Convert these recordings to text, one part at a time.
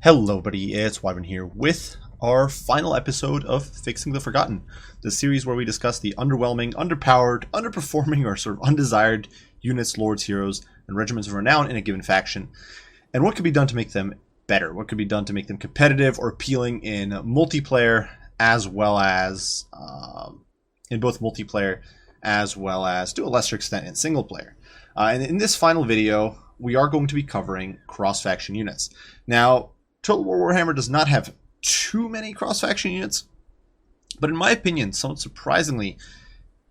Hello buddy, it's Wyvern here with our final episode of Fixing the Forgotten, the series where we discuss the underwhelming, underpowered, underperforming, or sort of undesired units, lords, heroes, and regiments of renown in a given faction, and what could be done to make them better, what could be done to make them competitive or appealing in multiplayer as well as in both multiplayer as well as to a lesser extent in single player. And in this final video, we are going to be covering cross-faction units. Now, Total War Warhammer does not have too many cross-faction units, but in my opinion, somewhat surprisingly,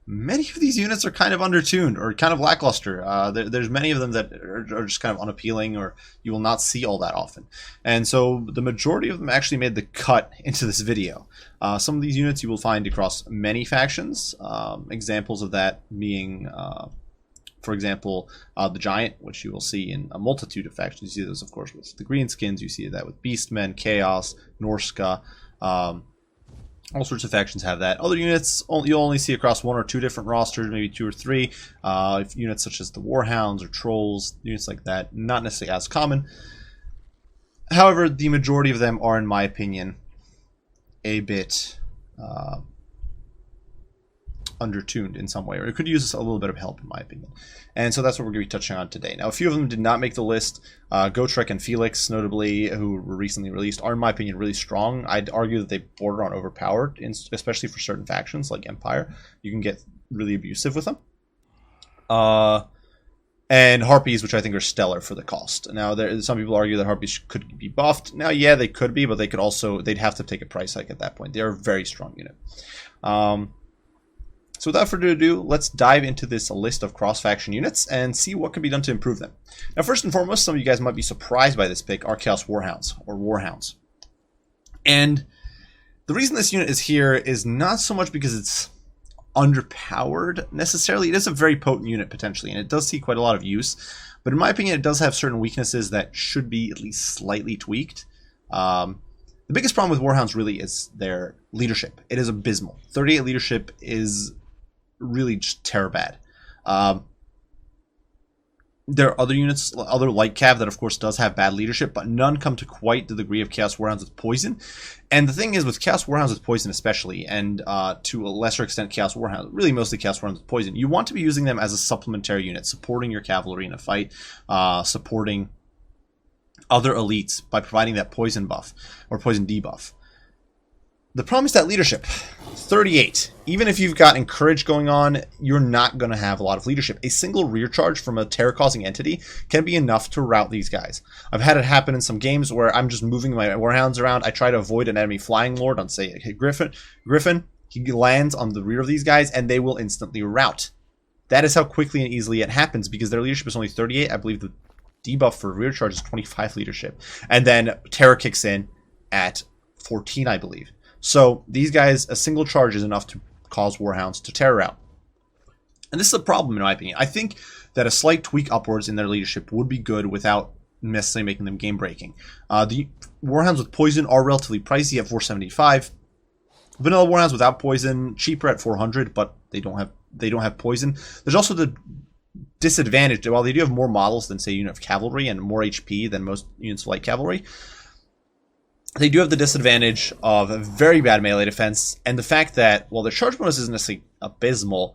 many of these units are kind of undertuned or kind of lackluster. There's many of them that are just kind of unappealing, or you will not see all that often. And so the majority of them actually made the cut into this video. Some of these units you will find across many factions, examples of that being... for example, the Giant, which you will see in a multitude of factions. You see those, of course, with the Greenskins. You see that with Beastmen, Chaos, Norska. All sorts of factions have that. Other units you'll only see across one or two different rosters, maybe two or three. Units such as the Warhounds or Trolls, units like that, not necessarily as common. However, the majority of them are, in my opinion, a bit... undertuned in some way, or it could use a little bit of help in my opinion. And so that's what we're going to be touching on today. Now, a few of them did not make the list. Gotrek and Felix, notably, who were recently released, are in my opinion really strong. I'd argue that they border on overpowered, especially for certain factions like Empire. You can get really abusive with them. And Harpies, which I think are stellar for the cost. Now, some people argue that Harpies could be buffed. Now, yeah, they could be, but they could also, they'd have to take a price hike at that point. They're a very strong unit. So without further ado, let's dive into this list of cross-faction units and see what can be done to improve them. Now, first and foremost, some of you guys might be surprised by this pick, are Chaos Warhounds, or Warhounds. And the reason this unit is here is not so much because it's underpowered, necessarily. It is a very potent unit, potentially, and it does see quite a lot of use. But in my opinion, it does have certain weaknesses that should be at least slightly tweaked. The biggest problem with Warhounds, really, is their leadership. It is abysmal. 38 leadership is... really just terror bad. There are other units, other light cav that of course does have bad leadership, but none come to quite the degree of Chaos Warhounds with poison. And the thing is, with Chaos Warhounds with poison especially, and to a lesser extent Chaos Warhounds, really mostly Chaos Warhounds with poison, you want to be using them as a supplementary unit, supporting your cavalry in a fight, supporting other elites by providing that poison buff, or poison debuff. The problem is that leadership, 38. Even if you've got Encourage going on, you're not going to have a lot of leadership. A single rear charge from a terror-causing entity can be enough to rout these guys. I've had it happen in some games where I'm just moving my Warhounds around. I try to avoid an enemy Flying Lord on, say, a Griffin. He lands on the rear of these guys, and they will instantly rout. That is how quickly and easily it happens, because their leadership is only 38. I believe the debuff for rear charge is 25 leadership. And then terror kicks in at 14, I believe. So these guys, a single charge is enough to cause Warhounds to terror out. And this is a problem in my opinion. I think that a slight tweak upwards in their leadership would be good without necessarily making them game breaking. The Warhounds with poison are relatively pricey at 475. Vanilla Warhounds without poison, cheaper at 400, but they don't have poison. There's also the disadvantage, while they do have more models than say a unit of cavalry and more HP than most units of light cavalry, they do have the disadvantage of a very bad melee defense, and the fact that, while their charge bonus isn't necessarily abysmal,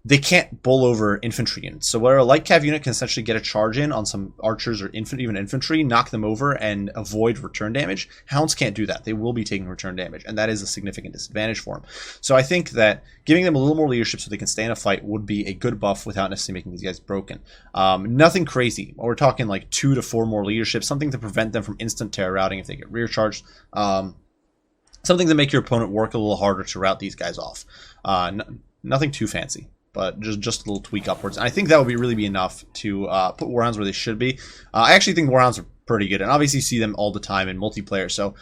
they can't bowl over infantry units. So where a light cav unit can essentially get a charge in on some archers or even infantry, knock them over, and avoid return damage, Hounds can't do that. They will be taking return damage, and that is a significant disadvantage for them. So I think that giving them a little more leadership so they can stay in a fight would be a good buff without necessarily making these guys broken. Nothing crazy. We're talking like 2 to 4 more leadership, something to prevent them from instant terror routing if they get rear charged. Something to make your opponent work a little harder to rout these guys off. Nothing too fancy, but just a little tweak upwards. And I think that would really be enough to put Warhounds where they should be. I actually think Warhounds are pretty good, and obviously you see them all the time in multiplayer. So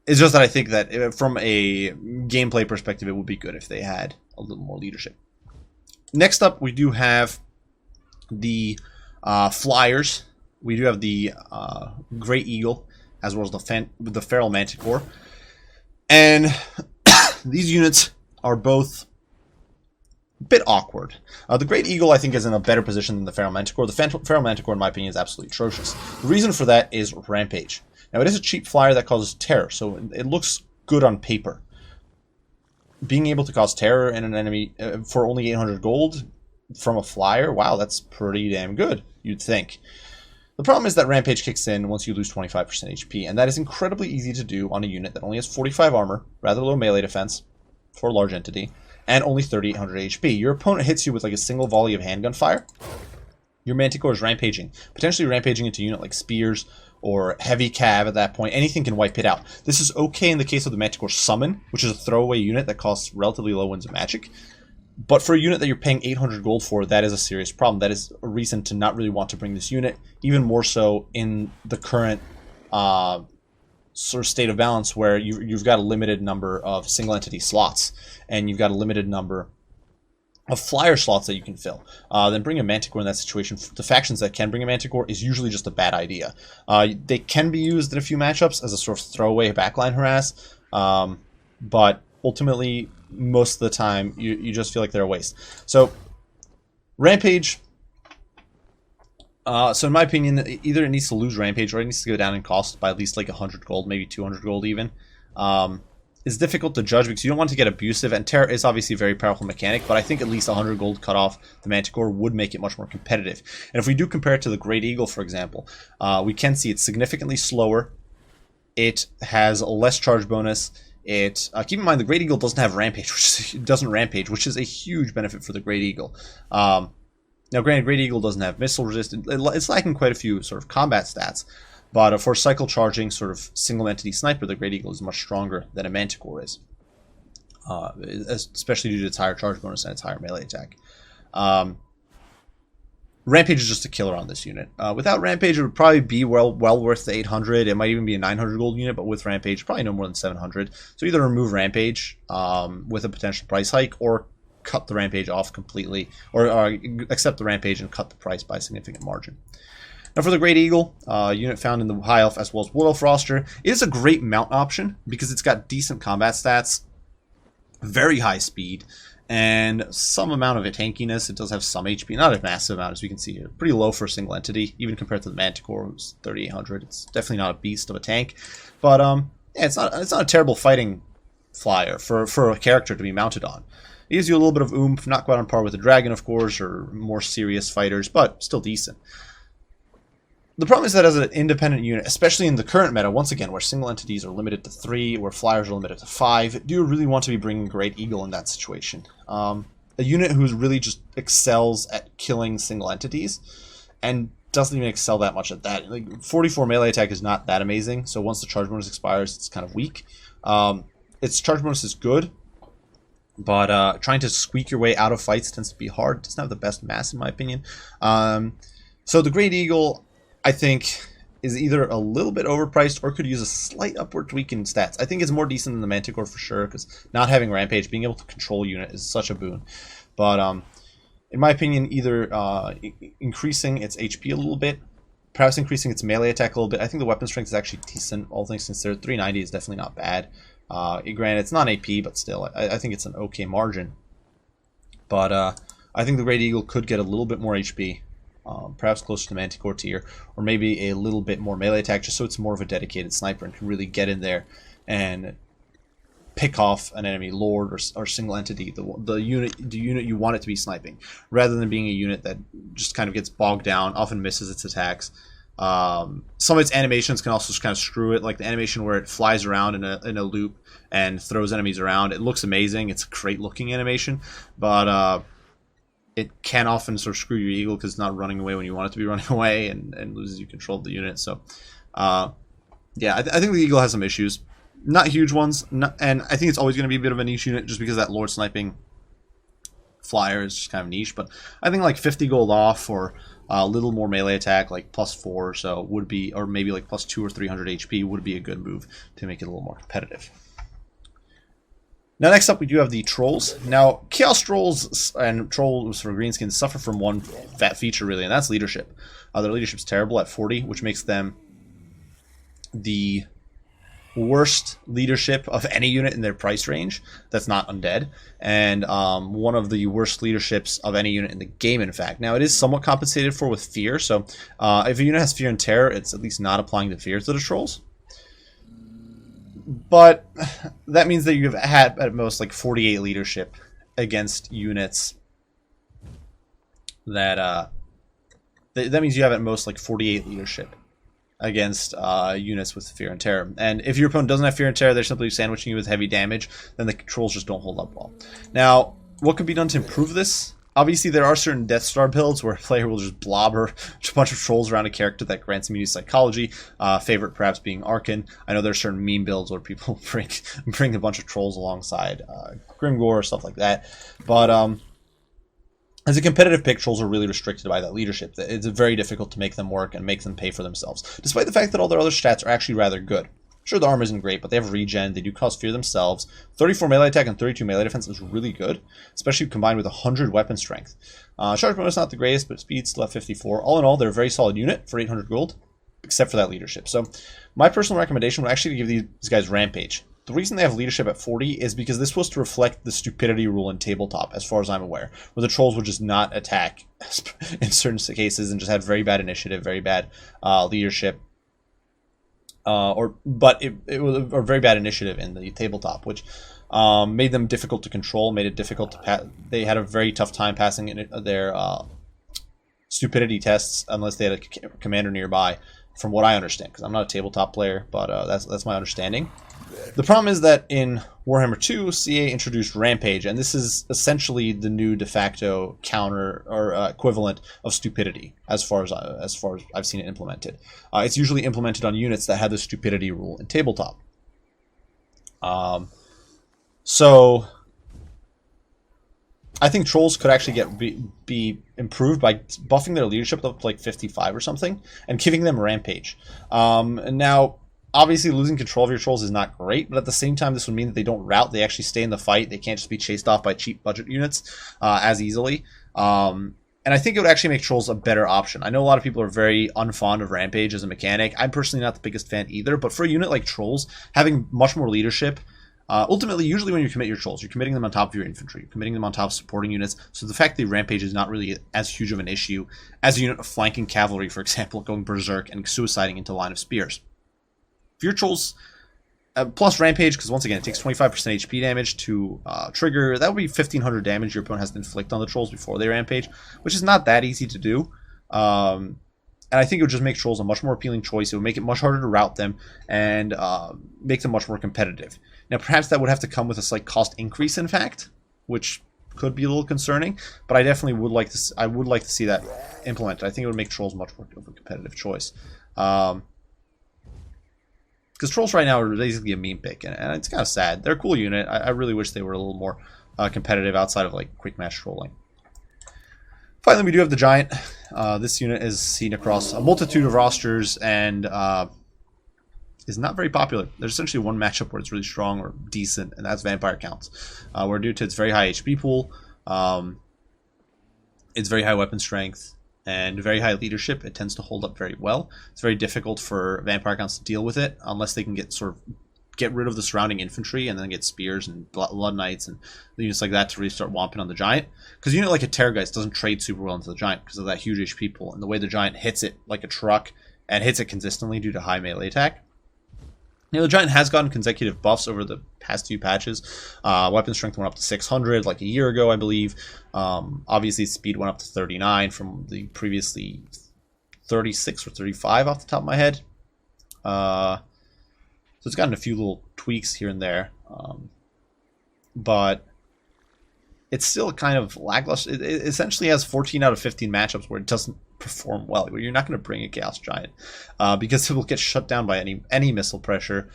it's just that I think that from a gameplay perspective, it would be good if they had a little more leadership. Next up, we do have the Flyers. We do have the Great Eagle, as well as the Feral Manticore. And these units are both bit awkward. The Great Eagle, I think, is in a better position than the Feral Manticore. The Feral Manticore, in my opinion, is absolutely atrocious. The reason for that is Rampage. Now, it is a cheap flyer that causes terror, so it looks good on paper. Being able to cause terror in an enemy for only 800 gold from a flyer, wow, that's pretty damn good, you'd think. The problem is that Rampage kicks in once you lose 25% HP, and that is incredibly easy to do on a unit that only has 45 armor, rather low melee defense for a large entity, and only 3,800 HP. Your opponent hits you with like a single volley of handgun fire. Your Manticore is rampaging, potentially rampaging into a unit like Spears or Heavy Cav at that point. Anything can wipe it out. This is okay in the case of the Manticore Summon, which is a throwaway unit that costs relatively low wins of magic. But for a unit that you're paying 800 gold for, that is a serious problem. That is a reason to not really want to bring this unit, even more so in the current sort of state of balance where you've got a limited number of single entity slots, and you've got a limited number of flyer slots that you can fill. Then bring a Manticore in that situation. The factions that can bring a Manticore is usually just a bad idea. They can be used in a few matchups as a sort of throwaway backline harass, but ultimately, most of the time, you just feel like they're a waste. So, Rampage, so in my opinion, either it needs to lose Rampage or it needs to go down in cost by at least like 100 gold, maybe 200 gold even. It's difficult to judge because you don't want to get abusive, and Terror is obviously a very powerful mechanic, but I think at least 100 gold cut off the Manticore would make it much more competitive. And if we do compare it to the Great Eagle, for example, we can see it's significantly slower. It has a less charge bonus. Keep in mind the Great Eagle doesn't have Rampage, which is a huge benefit for the Great Eagle. Now, granted, Great Eagle doesn't have missile resistance. It's lacking quite a few sort of combat stats. But for cycle charging, sort of single entity sniper, the Great Eagle is much stronger than a Manticore is, especially due to its higher charge bonus and its higher melee attack. Rampage is just a killer on this unit. Without Rampage, it would probably be well worth the 800. It might even be a 900 gold unit, but with Rampage, probably no more than 700. So either remove Rampage with a potential price hike, or cut the Rampage off completely, or accept the Rampage and cut the price by a significant margin. Now for the Great Eagle, unit found in the High Elf as well as Wood Elf roster, it is a great mount option because it's got decent combat stats, very high speed, and some amount of a tankiness. It does have some HP, not a massive amount as we can see here. Pretty low for a single entity, even compared to the Manticore, who's 3,800. It's definitely not a beast of a tank, but yeah, it's not a terrible fighting flyer for a character to be mounted on. It gives you a little bit of oomph, not quite on par with the Dragon, of course, or more serious fighters, but still decent. The problem is that as an independent unit, especially in the current meta, once again, where single entities are limited to 3, where flyers are limited to 5, do you really want to be bringing Great Eagle in that situation? A unit who really just excels at killing single entities, and doesn't even excel that much at that. Like 44 melee attack is not that amazing, so once the charge bonus expires, it's kind of weak. Its charge bonus is good, but trying to squeak your way out of fights tends to be hard. It doesn't have the best mass, in my opinion. So the Great Eagle, I think, is either a little bit overpriced or could use a slight upward tweak in stats. I think it's more decent than the Manticore for sure, because not having Rampage, being able to control a unit is such a boon. But in my opinion, either increasing its HP a little bit, perhaps increasing its melee attack a little bit. I think the weapon strength is actually decent, all things considered. 390 is definitely not bad. Granted, it's not AP, but still, I think it's an okay margin. But I think the Great Eagle could get a little bit more HP. Perhaps closer to Manticore tier, or maybe a little bit more melee attack, just so it's more of a dedicated sniper and can really get in there and pick off an enemy lord or single entity, the unit you want it to be sniping, rather than being a unit that just kind of gets bogged down, often misses its attacks. Some of its animations can also just kind of screw it, like the animation where it flies around in a loop and throws enemies around. It looks amazing. It's a great looking animation, but it can often sort of screw your Eagle because it's not running away when you want it to be running away, and loses you control of the unit. So, yeah, I think the Eagle has some issues. Not huge ones, and I think it's always going to be a bit of a niche unit just because that Lord Sniping flyer is just kind of niche. But I think like 50 gold off or a little more melee attack, like +4 or so, would be, or maybe like +2 or 300 HP would be a good move to make it a little more competitive. Now, next up, we do have the Trolls. Now, Chaos Trolls and Trolls for Greenskins suffer from one fat feature, really, and that's leadership. Their leadership's terrible at 40, which makes them the worst leadership of any unit in their price range that's not undead, and one of the worst leaderships of any unit in the game, in fact. Now, it is somewhat compensated for with fear, so if a unit has fear and terror, it's at least not applying the fear to the trolls. But that means that you've had at most like 48 leadership against units that that means you have at most like 48 leadership against units with fear and terror. And if your opponent doesn't have fear and terror, they're simply sandwiching you with heavy damage, then the controls just don't hold up well. Now, what could be done to improve this? Obviously, there are certain Death Star builds where a player will just blobber a bunch of trolls around a character that grants immunity to psychology. Favorite perhaps being Arkan. I know there are certain meme builds where people bring a bunch of trolls alongside Grimgore or stuff like that. But as a competitive pick, trolls are really restricted by that leadership. It's very difficult to make them work and make them pay for themselves, despite the fact that all their other stats are actually rather good. Sure, the armor isn't great, but they have regen, they do cause fear themselves. 34 melee attack and 32 melee defense is really good, especially combined with 100 weapon strength. Charge bonus not the greatest, but speed's left 54. All in all, they're a very solid unit for 800 gold, except for that leadership. So my personal recommendation would actually give these guys Rampage. The reason they have leadership at 40 is because this was to reflect the stupidity rule in tabletop, as far as I'm aware, where the trolls would just not attack in certain cases and just had very bad initiative, very bad leadership. Or very bad initiative in the tabletop, which made them difficult to control, made it difficult to pass. They had a very tough time passing their stupidity tests unless they had a commander nearby, from what I understand, because I'm not a tabletop player, but that's my understanding. The problem is that in Warhammer 2, CA introduced Rampage, and this is essentially the new de facto counter or equivalent of stupidity, as far as I've seen it implemented. It's usually implemented on units that have the stupidity rule in tabletop. So I think trolls could actually be improved by buffing their leadership up to like 55 or something, and giving them Rampage. And now, obviously, losing control of your trolls is not great, but at the same time, this would mean that they don't rout. They actually stay in the fight. They can't just be chased off by cheap budget units as easily. And I think it would actually make trolls a better option. I know a lot of people are very unfond of Rampage as a mechanic. I'm personally not the biggest fan either, but for a unit like trolls, having much more leadership, ultimately, usually when you commit your trolls, you're committing them on top of your infantry. You're committing them on top of supporting units. So the fact that Rampage is not really as huge of an issue as a unit of flanking cavalry, for example, going berserk and suiciding into line of spears. If your trolls plus Rampage, because once again it takes 25% HP damage to trigger, that would be 1500 damage your opponent has to inflict on the trolls before they Rampage, which is not that easy to do. And I think it would just make trolls a much more appealing choice. It would make it much harder to rout them and make them much more competitive. Now, perhaps that would have to come with a slight cost increase, in fact, which could be a little concerning. But I definitely would like to. I would like to see that implemented. I think it would make trolls much more of a competitive choice. Because trolls right now are basically a meme pick, and it's kind of sad. They're a cool unit. I really wish they were a little more competitive outside of like quick match trolling. Finally, we do have the Giant. This unit is seen across a multitude of rosters and is not very popular. There's essentially one matchup where it's really strong or decent, and that's Vampire Counts, where due to its very high HP pool, its very high weapon strength, and very high leadership, it tends to hold up very well. It's very difficult for Vampire Counts to deal with it unless they can get rid of the surrounding infantry and then get spears and blood knights and units like that to really start whomping on the Giant. Because a unit like a Terrorgeist doesn't trade super well into the Giant because of that huge HP pool and the way the Giant hits it like a truck and hits it consistently due to high melee attack. You know, the Giant has gotten consecutive buffs over the past few patches. Weapon strength went up to 600 like a year ago, I believe. Obviously, speed went up to 39 from the previously 36 or 35 off the top of my head. So it's gotten a few little tweaks here and there. But it's still kind of lackluster. It essentially has 14 out of 15 matchups where it doesn't perform well. Where you're not going to bring a Chaos Giant because it will get shut down by any missile pressure.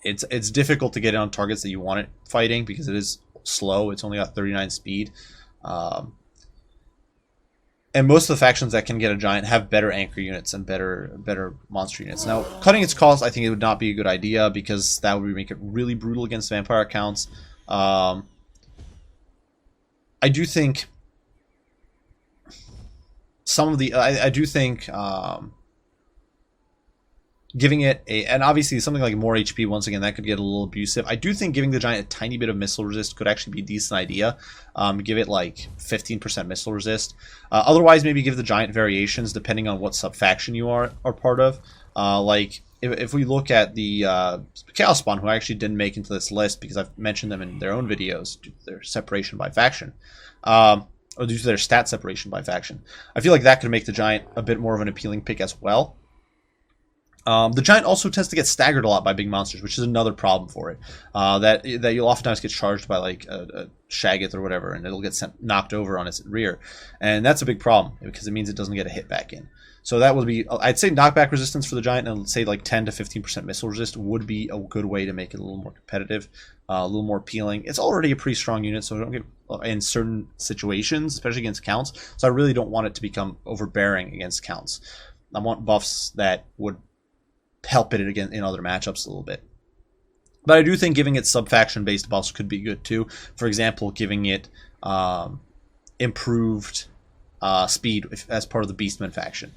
It's difficult to get it on targets that you want it fighting because it is slow. It's only got 39 speed. And most of the factions that can get a Giant have better anchor units and better monster units. Now, cutting its cost, I think it would not be a good idea because that would make it really brutal against Vampire accounts. I do think some of the I do think giving it and obviously something like more HP, once again, that could get a little abusive. I do think giving the giant a tiny bit of missile resist could actually be a decent idea. Give it like 15% missile resist. Otherwise, maybe give the giant variations depending on what sub-faction you are part of. Like, if we look at the Chaos Spawn, who actually didn't make into this list because I've mentioned them in their own videos due to their separation by faction, or due to their stat separation by faction, I feel like that could make the giant a bit more of an appealing pick as well. The giant also tends to get staggered a lot by big monsters, which is another problem for it. That you'll oftentimes get charged by like a Shaggoth or whatever, and it'll get knocked over on its rear, and that's a big problem because it means it doesn't get a hit back in. So that would be, I'd say, knockback resistance for the giant, and say like 10 to 15% missile resist would be a good way to make it a little more competitive, a little more appealing. It's already a pretty strong unit, so I don't get in certain situations, especially against counts. So I really don't want it to become overbearing against counts. I want buffs that would help it again in other matchups a little bit. But I do think giving it sub-faction based buffs could be good too. For example, giving it improved speed as part of the Beastman faction.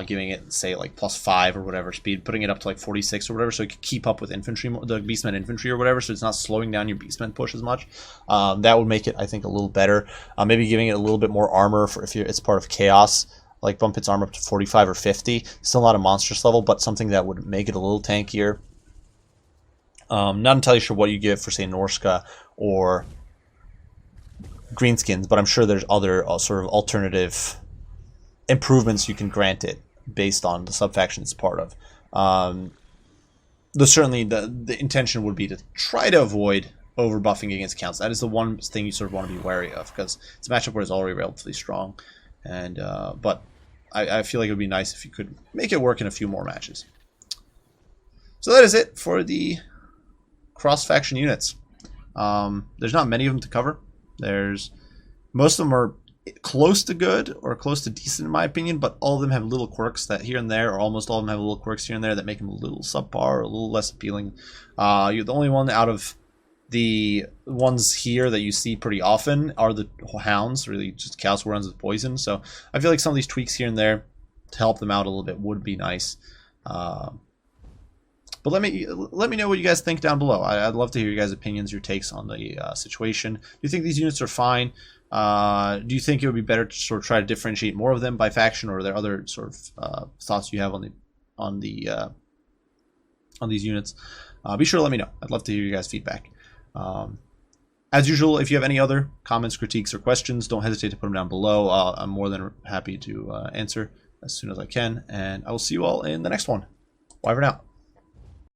Giving it, say, like +5 or whatever speed, putting it up to like 46 or whatever, so it could keep up with infantry, the Beastman infantry or whatever, so it's not slowing down your Beastman push as much. That would make it, I think, a little better. Maybe giving it a little bit more armor for if it's part of Chaos. Like bump its armor up to 45 or 50. Still not a monstrous level, but something that would make it a little tankier. Not entirely sure what you give for, say, Norska or Greenskins, but I'm sure there's other sort of alternative improvements you can grant it based on the sub-faction it's part of. Certainly the intention would be to try to avoid over-buffing against counts. That is the one thing you sort of want to be wary of, because it's a matchup where it's already relatively strong. And but I feel like it would be nice if you could make it work in a few more matches. So that is it for the cross-faction units. There's not many of them to cover. Most of them are close to good or close to decent in my opinion, but all of them have little quirks that here and there, or almost all of them have little quirks here and there that make them a little subpar or a little less appealing. You're the only one out of the ones here that you see pretty often are the Hounds, really just Chaos Warhounds with poison. So I feel like some of these tweaks here and there to help them out a little bit would be nice. But let me know what you guys think down below. I'd love to hear your guys' opinions, your takes on the situation. Do you think these units are fine? Do you think it would be better to sort of try to differentiate more of them by faction, or are there other sort of thoughts you have on these units? Be sure to let me know. I'd love to hear your guys' feedback. As usual, if you have any other comments, critiques, or questions, don't hesitate to put them down below. I'm more than happy to answer as soon as I can, and I will see you all in the next one. Bye for now.